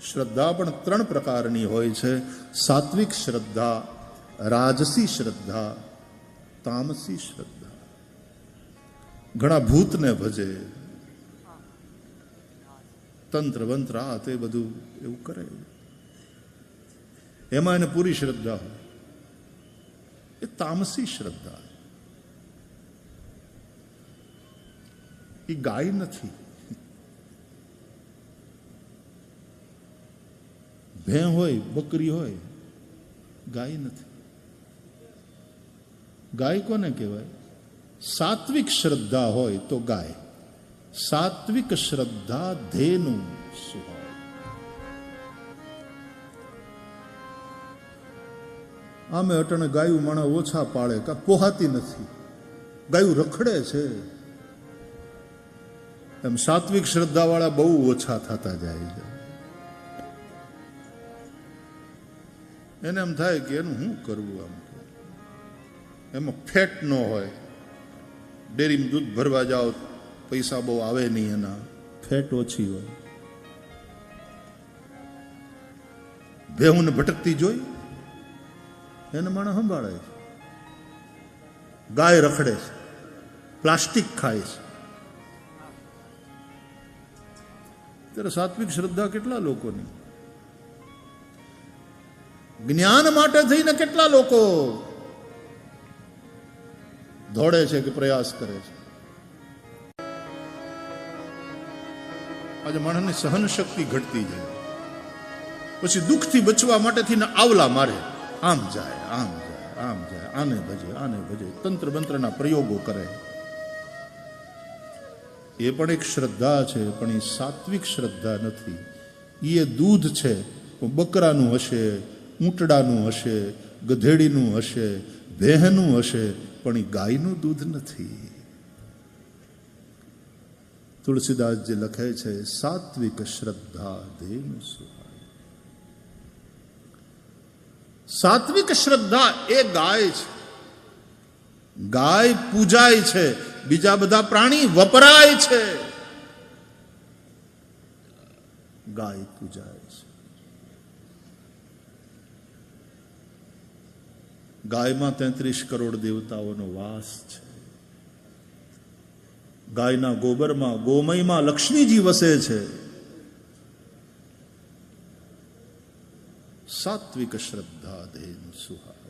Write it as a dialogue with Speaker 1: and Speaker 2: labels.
Speaker 1: શ્રદ્ધા પણ ત્રણ પ્રકારની હોય છે: સાત્વિક શ્રદ્ધા, રાજસી શ્રદ્ધા, તામસી શ્રદ્ધા. ઘણા ભૂતને ભજે, તંત્ર મંત્ર આ તે બધું એવું કરે, એમાં એને પૂરી શ્રદ્ધા હોય, એ તામસી શ્રદ્ધા. એ ગાય નથી. ભેં હોય, બકરી હોય, ગાય નથી. ગાય કોને કહેવાય? સાત્વિક શ્રદ્ધા હોય તો ગાય. સાત્વિક શ્રદ્ધા ધેનુ સુહાય. આમે અટણે ગાયું માણા ઓછા પાળે, કા પોહાતી નથી, ગાયું રખડે છે. એમ સાત્વિક શ્રદ્ધા વાળા બહુ ઓછા થતા જાય છે. એને એમ થાય કે એનું શું કરવું, આમ એમાં ફેટ ન હોય. ડેરીમાં દૂધ ભરવા જાઓ, પૈસા બહુ આવે નહીં, એના ફેટ ઓછી હોય. ભેહુંને ભટકતી જોઈ એને માણસ સંભાળે છે. ગાય રખડે છે, પ્લાસ્ટિક ખાય છે. ત્યારે સાત્વિક શ્રદ્ધા કેટલા લોકોની, જ્ઞાન માટે થઈને કેટલા લોકો દોડે છે કે પ્રયાસ કરે છે. આજે માણસની સહન શક્તિ ઘટતી જાય, પછી દુઃખથી બચવા માટે થઈને આવલા મારે, આમ જાય, આમ જાય, આમ જાય, આને ભજે, આને ભજે, તંત્ર મંત્રના પ્રયોગો કરે. એ પણ એક શ્રદ્ધા છે, પણ એ સાત્વિક શ્રદ્ધા નથી. એ દૂધ છે, બકરાનું હશે, ઊંટડાનું હશે, ગધેડીનું હશે, ભેહનું હશે, પણ એ ગાયનું દૂધ નથી. તુલસીદાસજી લખે છે, સાત્વિક શ્રદ્ધા ધેનુ સુહાય. સાત્વિક શ્રદ્ધા એ ગાય છે. ગાય પૂજાય છે, બીજા બધા પ્રાણી વપરાય છે. ગાય પૂજાય છે. ગાયમાં 33 કરોડ દેવતાઓનો વાસ છે. ગાયના ગોબરમાં, ગોમયમાં લક્ષ્મીજી વસે છે. સાત્વિક શ્રદ્ધા ધેનુ સુહાય.